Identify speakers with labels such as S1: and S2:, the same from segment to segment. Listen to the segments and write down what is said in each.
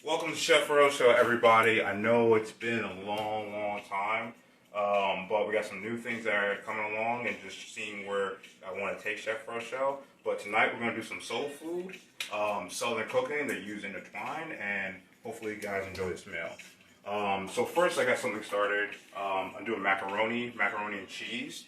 S1: Welcome to Chef Roshow, everybody. I know it's been a long time, but we got some new things that are coming along and just seeing where I want to take Chef Roshow. But tonight we're going to do some soul food, southern cooking that use intertwine, and hopefully you guys enjoy this meal. So first I got something started. I'm doing macaroni and cheese.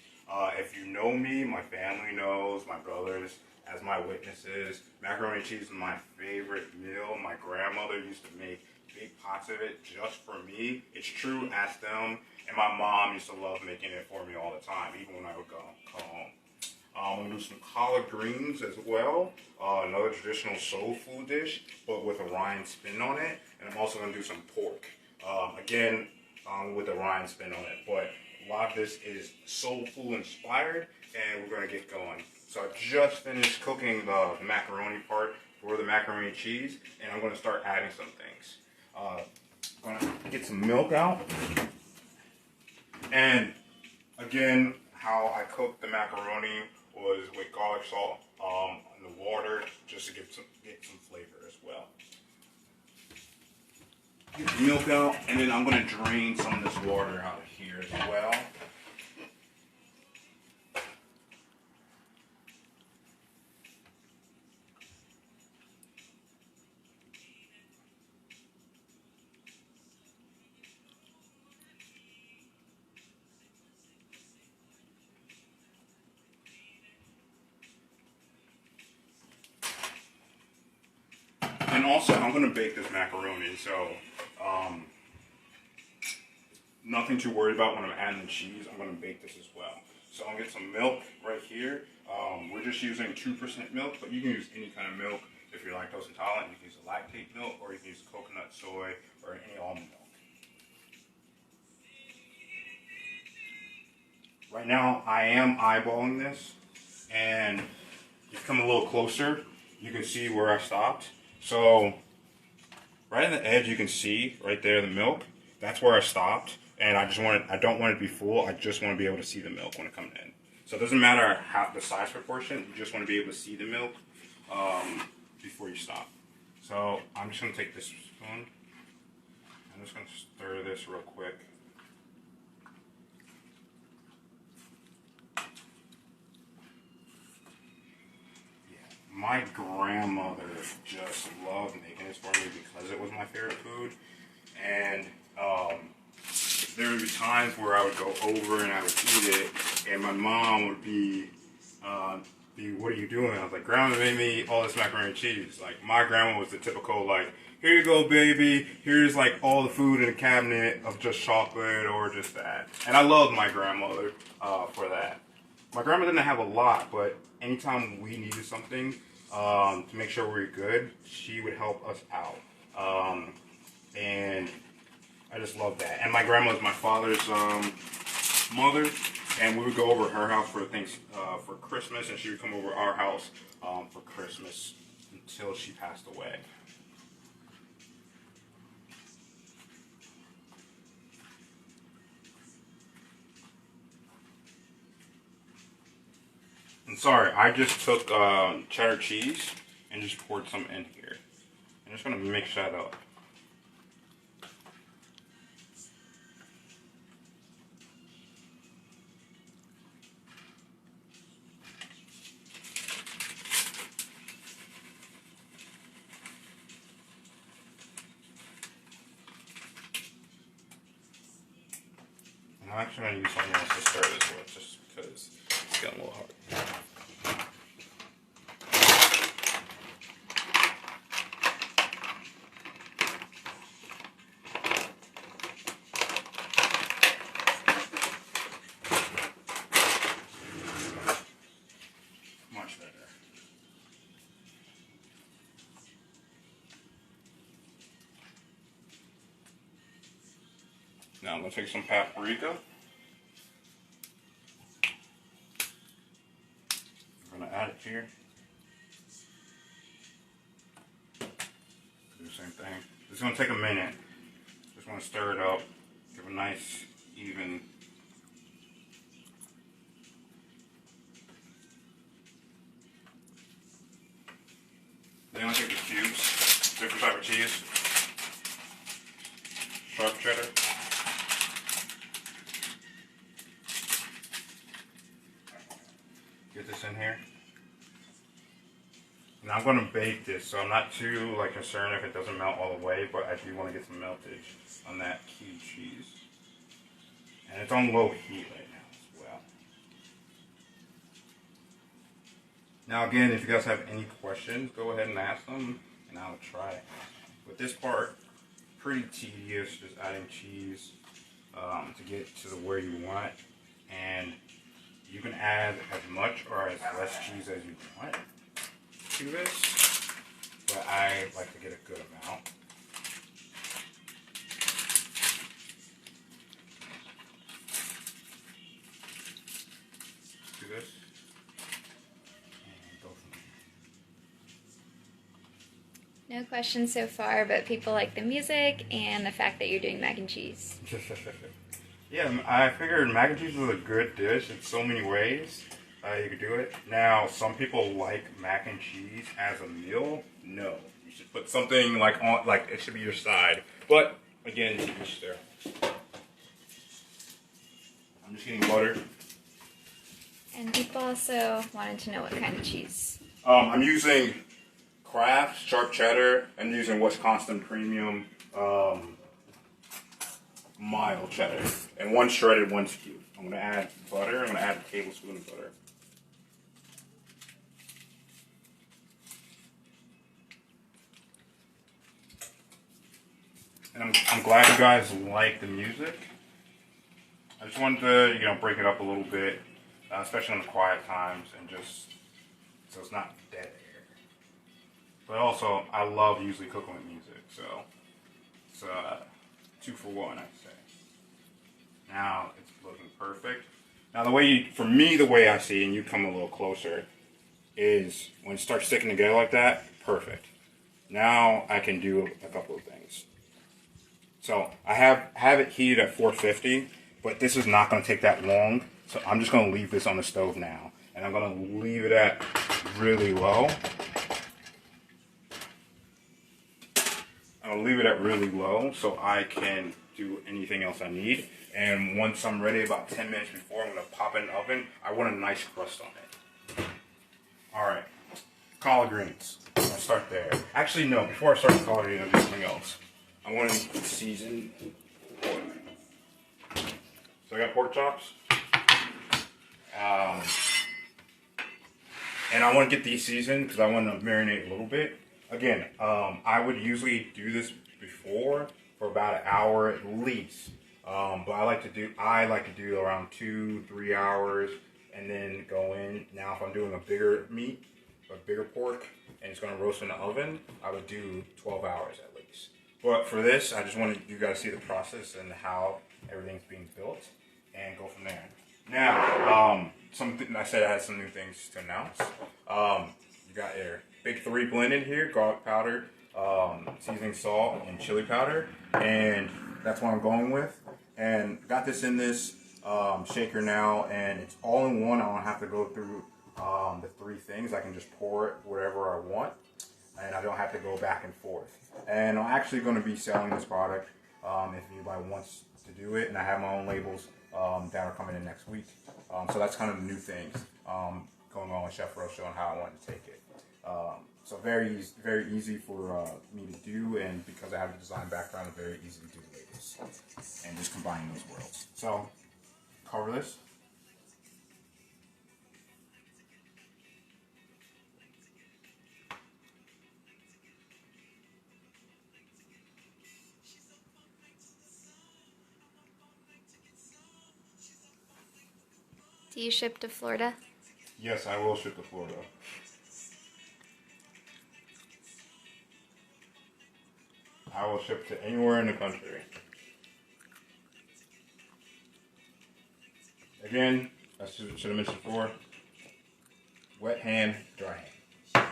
S1: If you know me, my family knows, my brothers, as my witnesses, macaroni and cheese is my favorite meal. My grandmother used to make big pots of it just for me. It's true, ask them. And my mom used to love making it for me all the time, even when I would go home. I'm going to do some collard greens as well, another traditional soul food dish, but with a Ryan spin on it. And I'm also going to do some pork, again, with a Ryan spin on it. But a lot of this is soul food inspired, and we're going to get going. So I just finished cooking the macaroni part for the macaroni and cheese, and I'm going to start adding some things. I'm going to get some milk out, and again, how I cooked the macaroni was with garlic salt in the water, just to get some flavor as well. Get the milk out, and then I'm going to drain some of this water out of here as well. And also, I'm going to bake this macaroni, so nothing to worry about when I'm adding the cheese. I'm going to bake this as well. So I'm going to get some milk right here. We're just using 2% milk, but you can use any kind of milk. If you're lactose intolerant, you can use a lactate milk, or you can use coconut, soy, or any almond milk. Right now, I am eyeballing this, and if you come a little closer, you can see where I stopped. So, right on the edge, you can see right there the milk. That's where I stopped, and I don't want it to be full. I just want to be able to see the milk when it comes in. So it doesn't matter how the size proportion. You just want to be able to see the milk before you stop. So I'm just going to take this spoon. I'm just going to stir this real quick. My grandmother just loved making this for me because it was my favorite food. And there would be times where I would go over and I would eat it, and my mom would be, what are you doing? I was like, Grandma made me all this macaroni and cheese. Like, my grandma was the typical, like, here you go, baby. Here's, like, all the food in the cabinet of just chocolate or just that. And I loved my grandmother for that. My grandma didn't have a lot, but anytime we needed something to make sure we were good, she would help us out. And I just love that. And my grandma was my father's mother, and we would go over her house for things for Christmas, and she would come over our house for Christmas until she passed away. And sorry, I just took cheddar cheese and just poured some in here. I'm just going to mix that up. And I'm actually going to use something else to stir this with, just because it's getting a little hard. Much better. Now I'm going to take some paprika. I'm going to add it here. Do the same thing. It's going to take a minute. Just want to stir it up. Give a nice, even. Then I'll take the cubes, different type of cheese. sharp cheddar. Get this in here. Now I'm going to bake this, so I'm not too concerned if it doesn't melt all the way, but I do want to get some meltage on that key cheese. And it's on low heat right now as well. Now again, if you guys have any questions, go ahead and ask them, and I'll try. With this part, pretty tedious, just adding cheese to get to where you want. And you can add as much or as less cheese as you want to this, but I like to get a good amount. Do this and go from
S2: there. No questions so far, but people like the music and the fact that you're doing mac and cheese.
S1: Yeah, I figured mac and cheese was a good dish in so many ways. You could do it. Now, some people like mac and cheese as a meal. No, you should put something on, it should be your side. But again, to each their. I'm just getting butter.
S2: And people also wanted to know what kind of cheese.
S1: I'm using Kraft sharp cheddar and using Wisconsin premium mild cheddar, and one shredded, one cubed. I'm gonna add butter. I'm gonna add a tablespoon of butter. And I'm glad you guys like the music. I just wanted to, break it up a little bit, especially in the quiet times, and just so it's not dead air. But also, I love usually cooking with music, so it's 2 for 1, I'd say. Now it's looking perfect. Now for me, the way I see it, and you come a little closer, is when it starts sticking together like that, perfect. Now I can do a couple of things. So I have it heated at 450, but this is not going to take that long. So I'm just going to leave this on the stove now, and I'm going to leave it at really low. I'll leave it at really low so I can do anything else I need. And once I'm ready, about 10 minutes before, I'm going to pop it in the oven. I want a nice crust on it. All right, collard greens. I'm going to start there. Actually, no, before I start the collard greens, I'll do something else. I want to season pork. So I got pork chops. And I want to get these seasoned because I want to marinate a little bit. Again, I would usually do this before for about an hour at least. But I like to do around 2-3 hours and then go in. Now if I'm doing a bigger meat, a bigger pork, and it's going to roast in the oven, I would do 12 hours at least. But for this, I just wanted you guys to see the process and how everything's being built and go from there. Now, something I said I had some new things to announce. You got your big 3 blend in here, garlic powder, seasoning salt, and chili powder, and that's what I'm going with. And got this in this shaker now, and it's all in one. I don't have to go through the 3 things. I can just pour it wherever I want, and I don't have to go back and forth. And I'm actually going to be selling this product if anybody wants to do it, and I have my own labels that are coming in next week. So that's kind of the new things going on with Chef Roshow and how I want to take it. So very easy for me to do, and because I have a design background, it's very easy to do the labels and just combining those worlds. So cover this.
S2: Do you ship to Florida?
S1: Yes, I will ship to Florida. I will ship to anywhere in the country. Again, I should have mentioned before, wet hand, dry hand.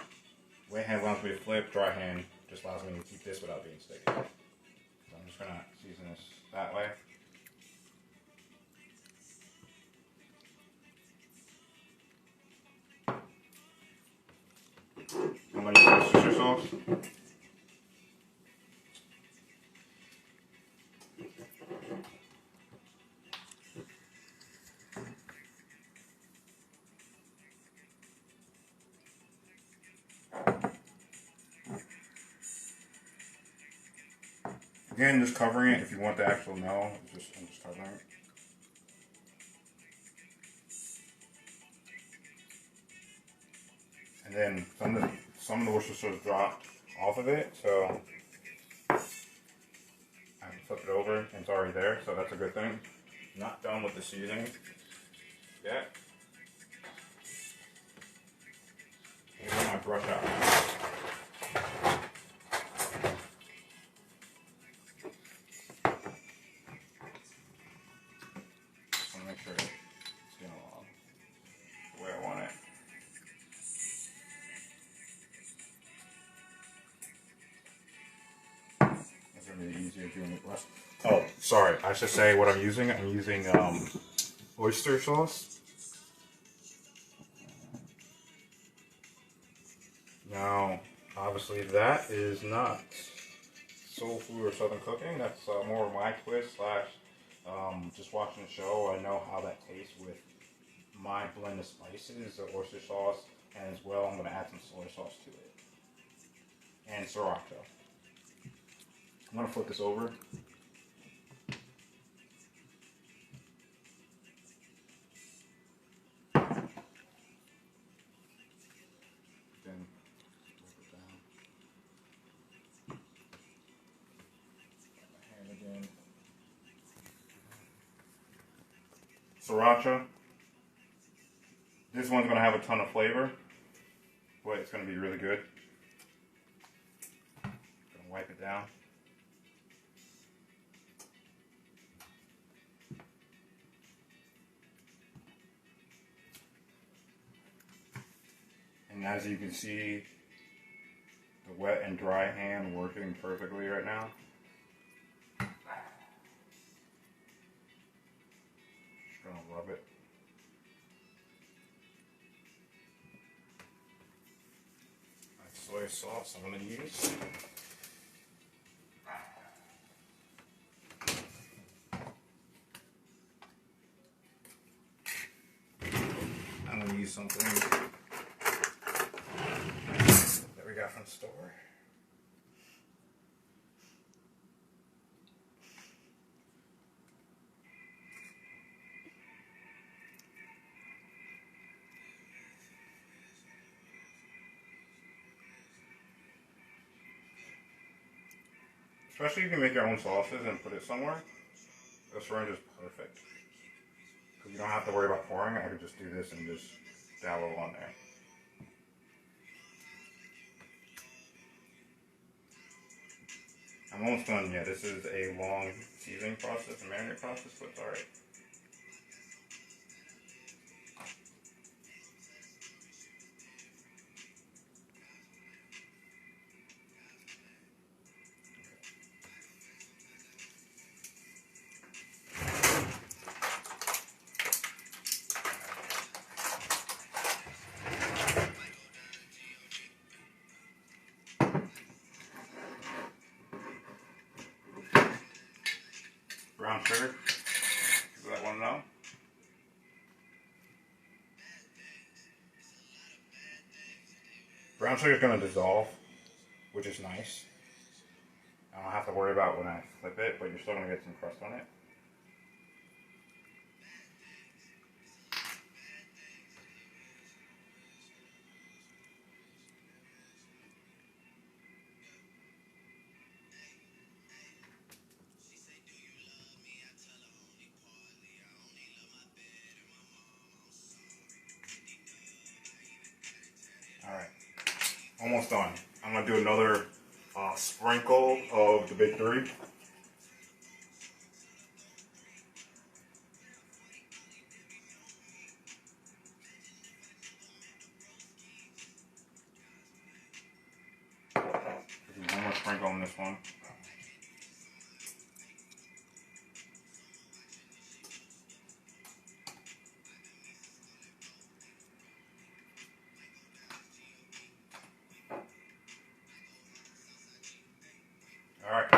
S1: Wet hand allows me to flip, dry hand just allows me to keep this without being sticky. So I'm just going to season this that way. I'm going to use Worcestershire sauce. Again, just covering it. If you want the actual no, I'm just covering it. And then some of the Worcestershire dropped off of it, so I can flip it over and it's already there, so that's a good thing. Not done with the seasoning yet. Get my brush out. Just want to make sure it's going along the way I want it. It's going to be easier doing it less. Oh, sorry. I should say what I'm using. I'm using oyster sauce. Now, obviously, that is not soul food or southern cooking. That's more of my twist slash just watching the show. I know how that tastes with my blend of spices, the oyster sauce, and as well, I'm going to add some soy sauce to it and sriracha. I'm going to flip this over. Then flip it down. My hand again. Sriracha. This one's going to have a ton of flavor, but it's going to be really good. Going to wipe it down. And as you can see, the wet and dry hand working perfectly right now. Just going to rub it. Soy sauce I'm going to use. I'm going to use something that we got from the store. Especially if you can make your own sauces and put it somewhere. The syringe is perfect. Because you don't have to worry about pouring it. I could just do this and just dabble on there. I'm almost done. Yeah, this is a long seasoning process, a marinade process, but it's alright. Brown sugar, does that want to know? Brown sugar is going to dissolve, which is nice. I don't have to worry about when I flip it, but you're still going to get some crust on it. Alright, almost done. I'm going to do another sprinkle of the big three. Do one more sprinkle on this one. Alright.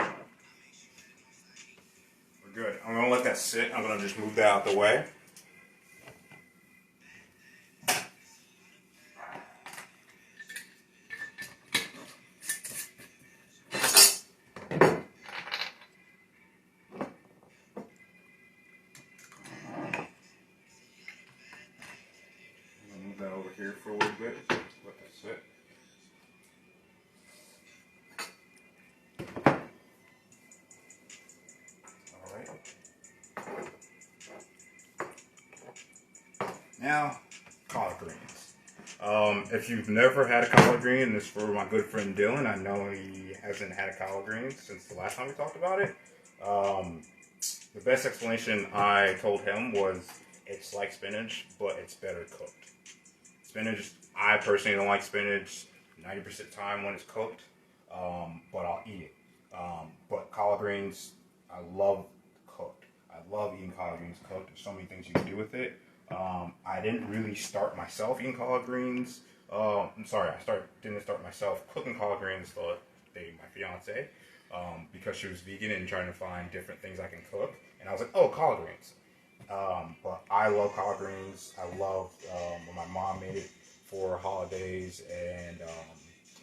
S1: We're good. I'm going to let that sit. I'm going to just move that out the way. Now, collard greens. If you've never had a collard green, this is for my good friend Dylan. I know he hasn't had a collard green since the last time we talked about it. The best explanation I told him was it's like spinach, but it's better cooked. Spinach, I personally don't like spinach 90% of the time when it's cooked, but I'll eat it. But collard greens, I love cooked. I love eating collard greens cooked. There's so many things you can do with it. I didn't really start myself eating collard greens. Didn't start myself cooking collard greens until dating my fiance, because she was vegan and trying to find different things I can cook. And I was like, oh, collard greens. But I love collard greens. I love when my mom made it for holidays, and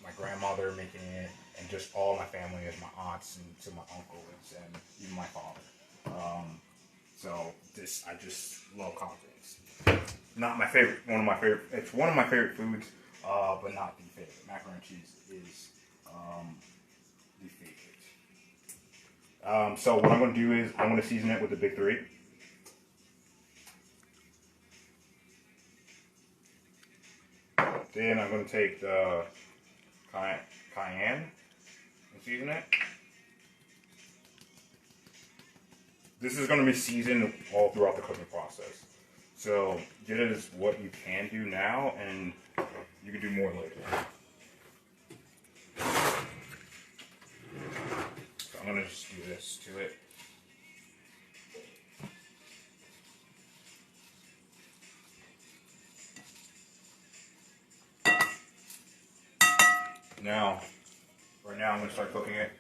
S1: my grandmother making it, and just all my family, as my aunts and to my uncles and even my father. I just love collard greens. Not my favorite. It's one of my favorite foods, but not the favorite. Macaroni and cheese is the favorite. So what I'm going to do is I'm going to season it with the big three. Then I'm going to take the cayenne and season it. This is going to be seasoned all throughout the cooking process. So get it as what you can do now, and you can do more later. So I'm going to just do this to it. Right now I'm going to start cooking it.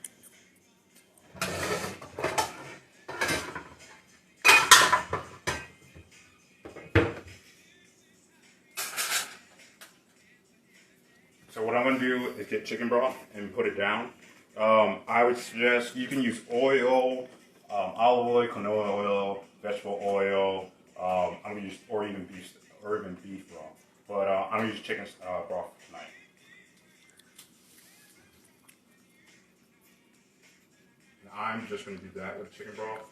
S1: So what I'm going to do is get chicken broth and put it down. I would suggest you can use oil, olive oil, canola oil, vegetable oil. I'm going to use or even beef broth. But I'm going to use chicken broth tonight. And I'm just going to do that with chicken broth.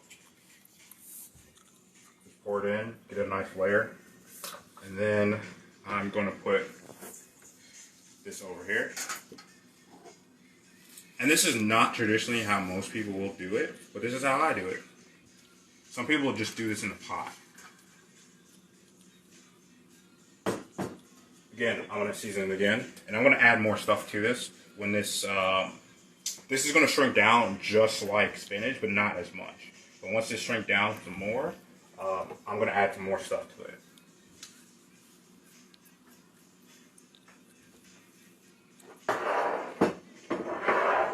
S1: Just pour it in, get a nice layer, and then I'm going to put this over here. And this is not traditionally how most people will do it, but this is how I do it. Some people just do this in a pot. Again, I'm going to season it again, and I'm going to add more stuff to this. When this is going to shrink down just like spinach, but not as much. But once this shrinks down some more, I'm going to add some more stuff to it.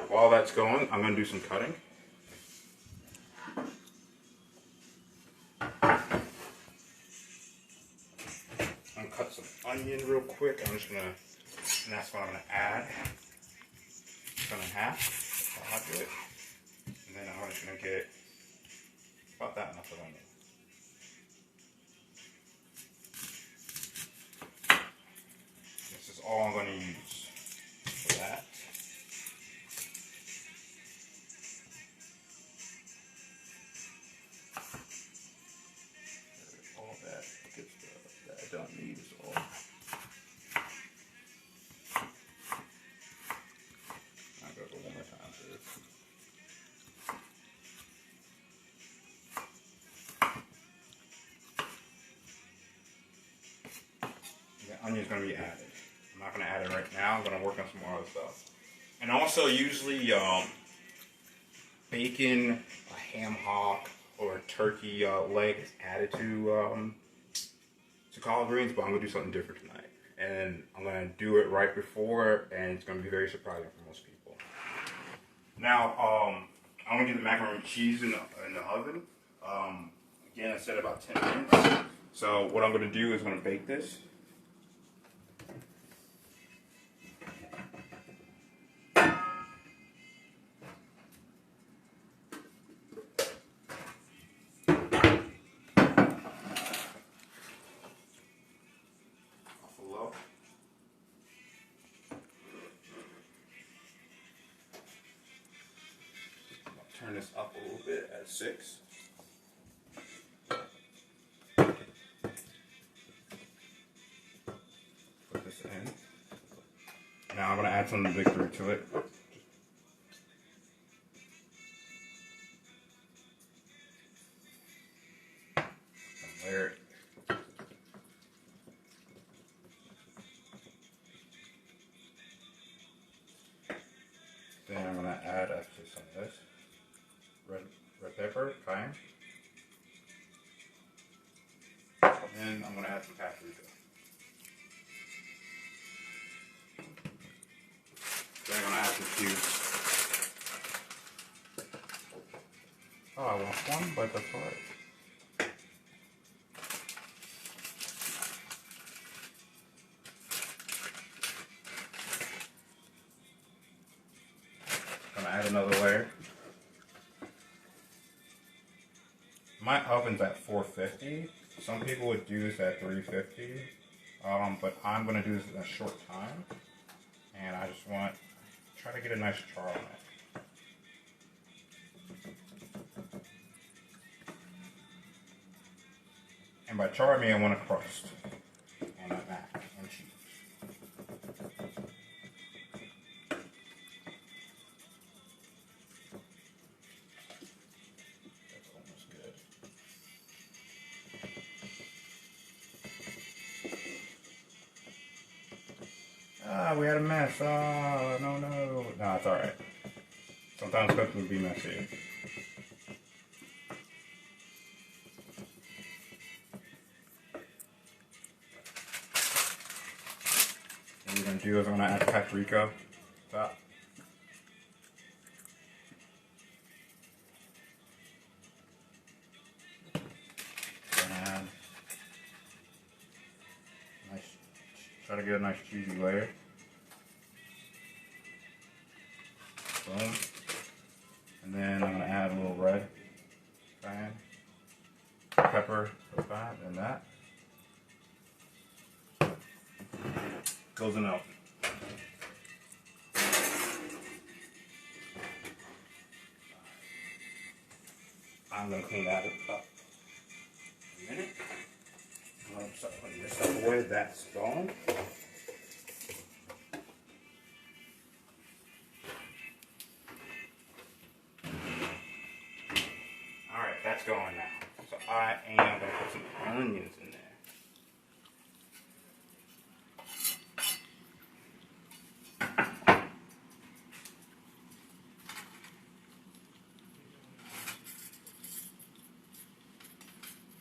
S1: While that's going, I'm going to do some cutting. I'm going to cut some onion real quick. And that's what I'm going to add. Cut in half. I'll do it. And then I'm just going to get about that much of onion. This is all I'm going to use for that. All that good stuff that I don't need is all. I'll go one more time for this. The onion's going to be added. I'm not going to add it right now. I'm going to work on some more other stuff. And also, usually, bacon, a ham hock, or a turkey leg is added to collard greens, but I'm going to do something different tonight. And I'm going to do it right before, and it's going to be very surprising for most people. Now, I'm going to get the macaroni and cheese in the oven. Again, I said about 10 minutes. So what I'm going to do is I'm going to bake this. Turn this up a little bit at 6. add some victory to it. Layer it. Then I'm going to add actually some of this red pepper, cayenne. And I'm going to add some paprika. Then I'm going to add some cubes. Oh, I lost one, but that's alright. I'm going to add another layer. My oven's at 450. Some people would do this at 350. But I'm going to do this in a short time. And I just want to try to get a nice char on it. And by char I mean I want a crust on that mac and cheese. That's almost good. Ah, we had a mess. Oh, no. No, it's alright. Sometimes cooking can be messy. What we're going to do is I'm going to add paprika. Top. And try to get a nice cheesy layer. Boom. And then I'm going to add a little red cayenne, pepper, like that, and that. Goes in out. I'm going to clean that up in a minute. I'm going to start putting this stuff away. That's gone. Alright, that's going now. So I am going to put some onions in there.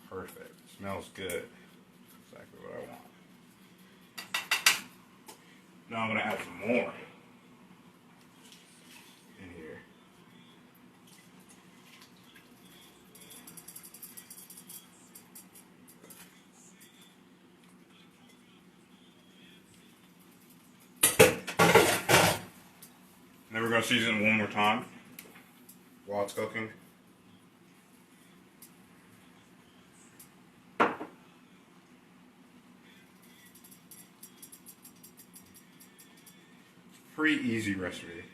S1: Perfect. Smells good. Exactly what I want. Now I'm going to add some more in here. And then we're going to season it one more time while it's cooking. Pretty easy recipe.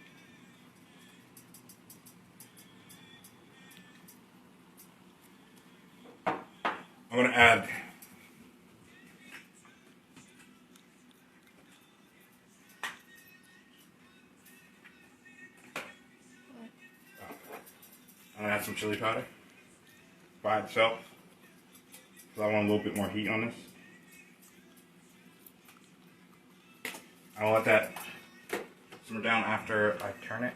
S1: I'm going to add some chili powder by itself because I want a little bit more heat on this. I'll let that simmer down after I turn it.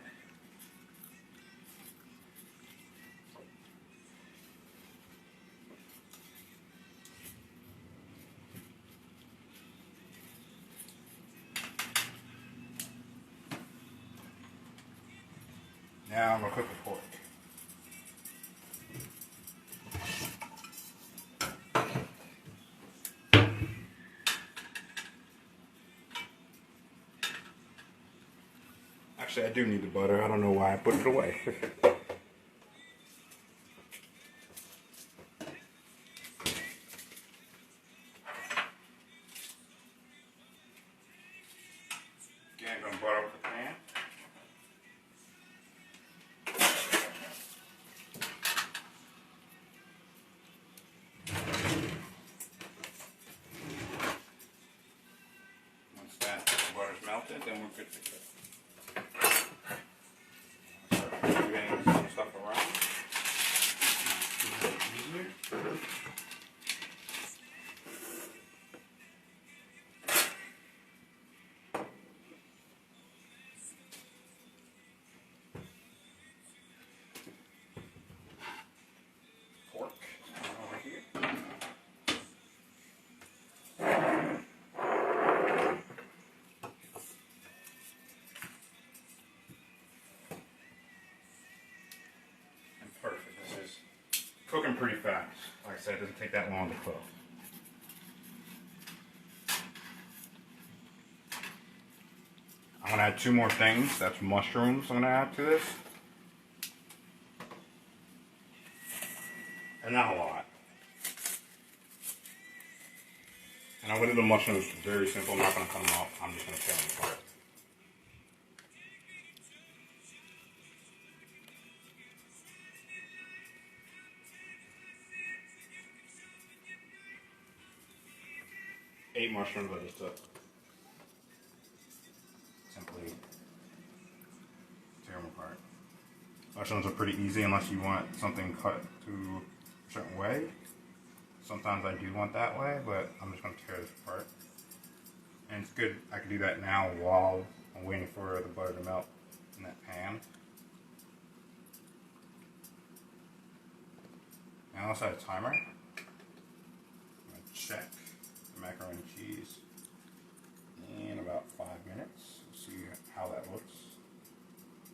S1: Now I'm going to cook the pork. Actually, I do need the butter. I don't know why I put it away. Again, I'm going to butter up the pan. Once that butter's melted, then we're good to go. moving pretty fast. Like I said, it doesn't take that long to cook. I'm gonna add 2 more things. That's mushrooms I'm gonna add to this. And not a lot. And I'm gonna do the mushrooms very simple. I'm not gonna cut them up. I'm just gonna tear them apart. Eight mushrooms I just took. Simply tear them apart. Mushrooms are pretty easy unless you want something cut to a certain way. Sometimes I do want that way, but I'm just going to tear this apart. And it's good, I can do that now while I'm waiting for the butter to melt in that pan. Now let's set a timer. I'm going to check the macaroni and cheese in about 5 minutes. See how that looks.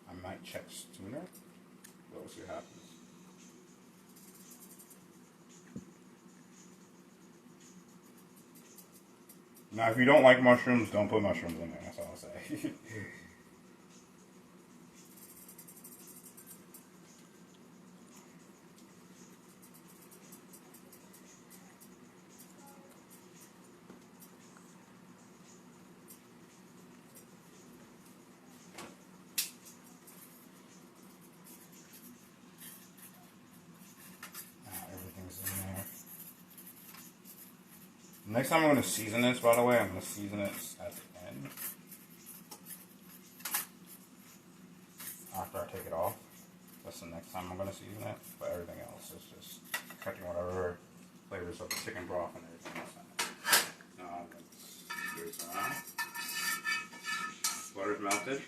S1: I might check sooner, but we'll see what happens. Now, if you don't like mushrooms, don't put mushrooms in there. That's all I'll say. Everything's in there. Next time I'm going to season this, by the way, I'm going to season it at the end. After I take it off. That's the next time I'm going to season it. But everything else is just catching whatever flavors of the chicken broth and everything else in it. Now let's do this around. Butter's melted.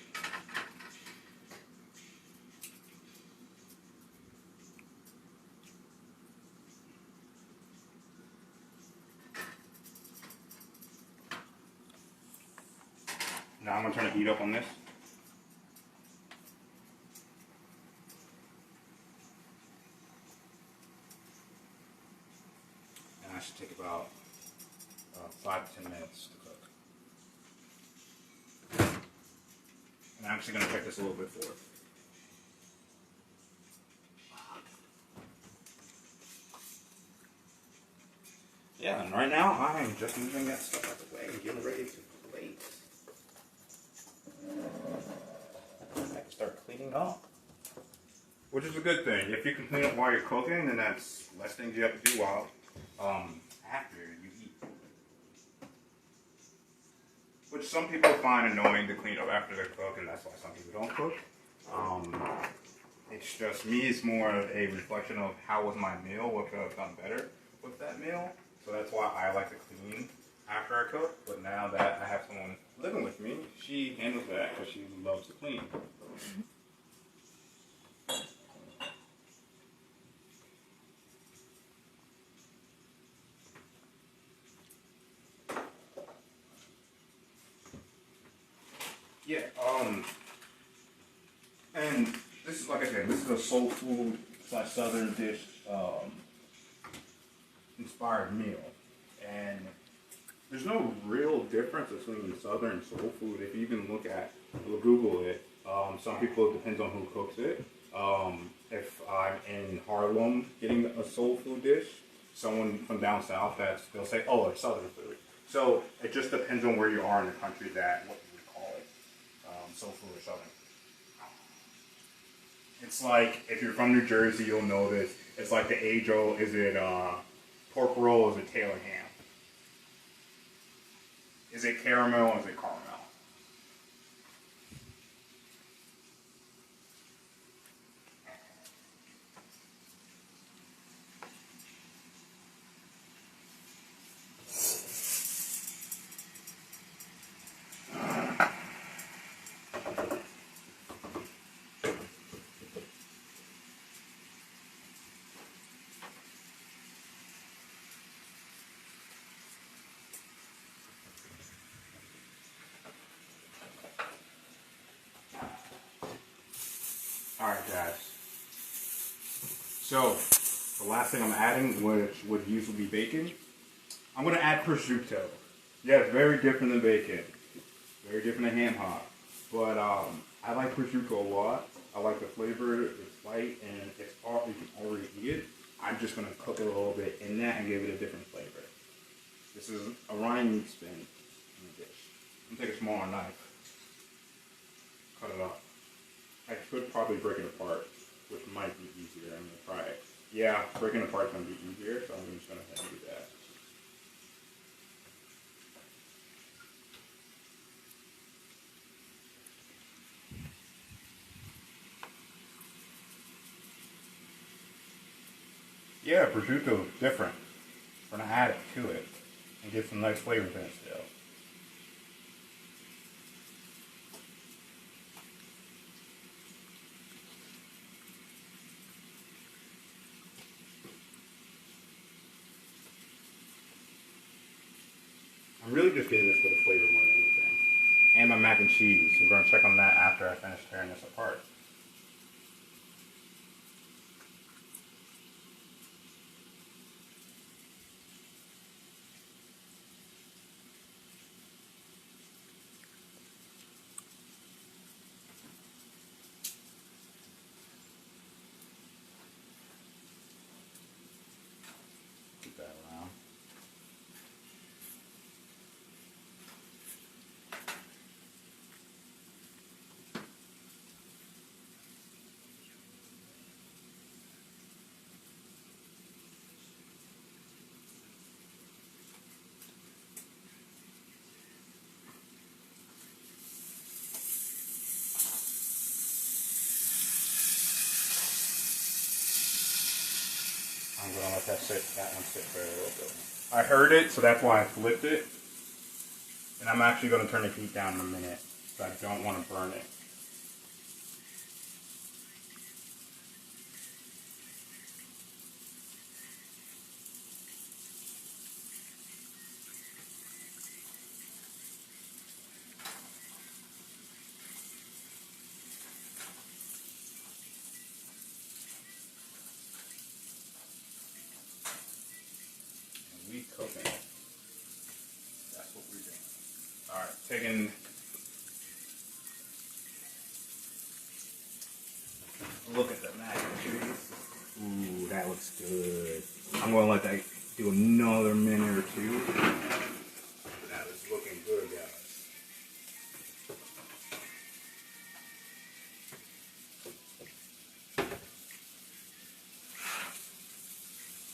S1: Now I'm going to turn the heat up on this. And I should take about 5 to 10 minutes to cook. And I'm actually going to check this a little bit forward. Yeah, and right now I am just moving that stuff out the way and getting ready to plate. I can start cleaning up. Which is a good thing. If you can clean up while you're cooking, then that's less things you have to do while after you eat. Which some people find annoying to clean up after they cook, and that's why some people don't cook. It's just me, it's more of a reflection of how was my meal, what could I have done better with that meal. So that's why I like to clean after I cook. But now that I have someone living with me, she handles that because she loves to clean. Yeah, and this is, like I said, this is a soul food / southern dish inspired meal. And there's no real difference between southern and soul food. If you even look at, Google it, some people, it depends on who cooks it. If I'm in Harlem getting a soul food dish, someone from down south, they'll say, oh, it's southern food. So it just depends on where you are in the country that what you would call it, soul food or southern. It's like, if you're from New Jersey, you'll know this. It's like the age-old, is it pork roll or is it Taylor ham? Is it caramel or is it caramel? Alright guys, so the last thing I'm adding, which would usually be bacon, I'm going to add prosciutto. Yeah, it's very different than bacon. Very different than ham hock. But I like prosciutto a lot. I like the flavor. It's light and it's all, you can already eat it. I'm just going to cook it a little bit in that and give it a different flavor. This is a Ryan meat spin in the dish. I'm going to take a smaller knife. Cut it up. I could probably break it apart, which might be easier. I'm going to try it. Yeah, breaking it apart is going to be easier, so I'm just going to do that. Yeah, prosciutto is different. We're going to add it to it and get some nice flavors in it still. I'm really just getting this for the flavor more than anything. And my mac and cheese. We're going to check on that after I finish tearing this apart. Keep that around. I'm going to let that one sit for a little bit. I heard it, so that's why I flipped it. And I'm actually going to turn the heat down in a minute, so I don't want to burn it. And we cooking it. That's what we're doing. Alright, taking a look at the mac and cheese. Ooh, that looks good. I'm going to let that do another minute or two. That is looking good, guys.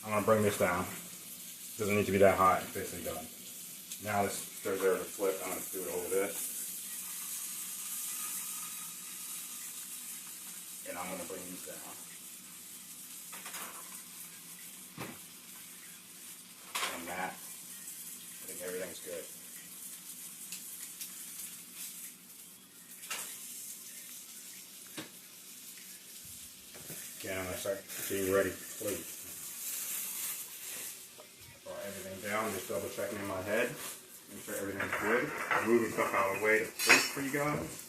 S1: I'm going to bring this down. Doesn't need to be that hot. It's basically done. Now this there's there to flip. I'm going to do it over this. And I'm going to bring these down. And that, I think everything's good. Okay, I'm going to start getting ready for plate. Brought everything down, just double checking in my head. Make sure everything's good. Moving stuff out of the way to plate for you guys.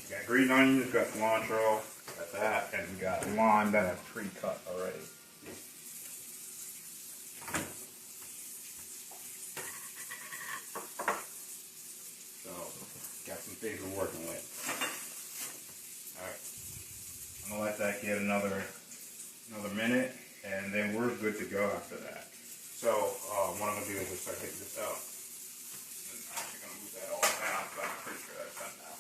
S1: Got green onions, got cilantro, got that, and we got lime that I've pre-cut already. So, got some things we're working with. Alright, I'm going to let that get another minute, and then we're good to go after that. So, what I'm going to do is just start taking this out. I'm actually going to move that all down, but I'm pretty sure that's done now.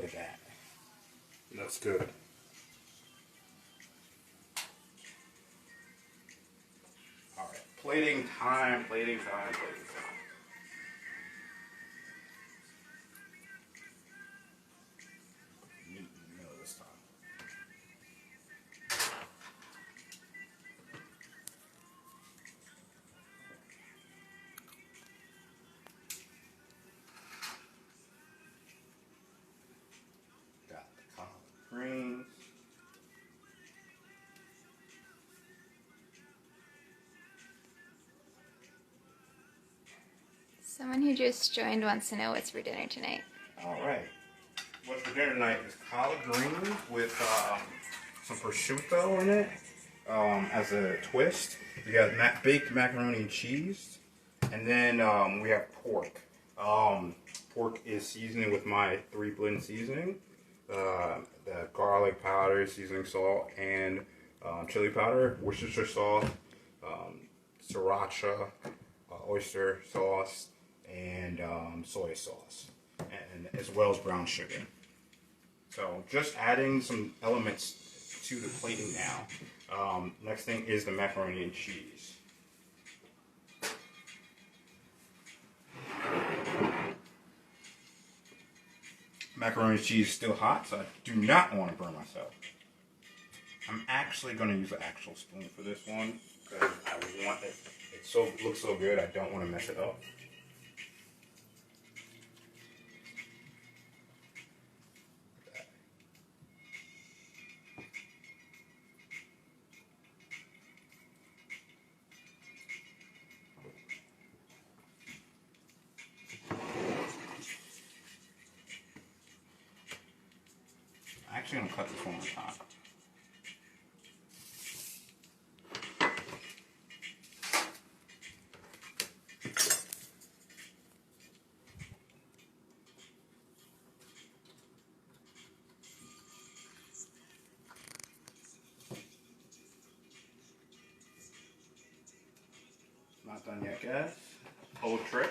S1: at that. Looks good. All right, plating time, plating time, plating time. Meet in the middle this time. Got the collard greens.
S2: Someone who just joined wants to know what's for dinner tonight.
S1: All right. What's for dinner tonight is collard greens with some prosciutto in it as a twist. We got baked macaroni and cheese, and then we have pork. Pork is seasoning with my 3-blend seasoning, the garlic powder, seasoning salt, and chili powder, Worcestershire sauce, sriracha, oyster sauce, and soy sauce, and as well as brown sugar. So just adding some elements to the plating now. Next thing is the macaroni and cheese. Macaroni and cheese is still hot, so I do not want to burn myself. I'm actually going to use an actual spoon for this one because I want it. It looks so good. I don't want to mess it up. I'm actually going to cut this one on top. Not done yet, guys. Old trick.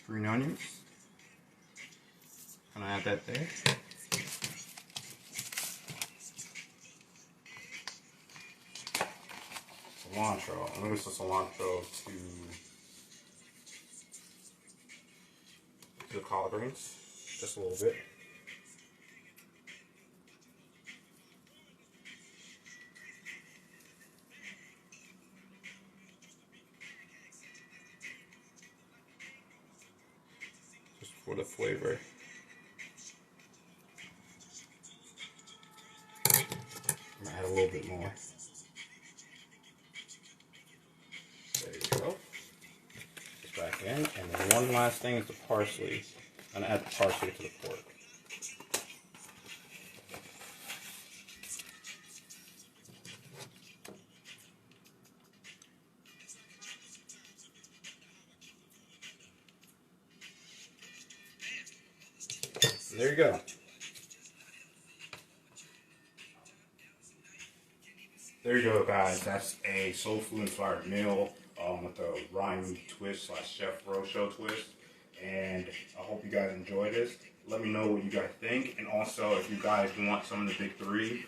S1: Green onions. Gonna add that there. Cilantro. I'm gonna use the cilantro to the collard greens, just a little bit. Just for the flavor. I'm gonna add a little bit more. There you go. Just back in, and then one last thing is the parsley. I'm gonna add the parsley to the pork. And there you go. There you go, guys. That's a soul food inspired meal with a rhyme twist / Chef Roshow twist. And I hope you guys enjoy this. Let me know what you guys think. And also, if you guys want some of the big three,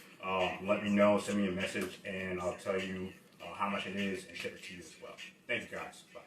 S1: let me know. Send me a message, and I'll tell you how much it is and ship it to you as well. Thank you, guys. Bye.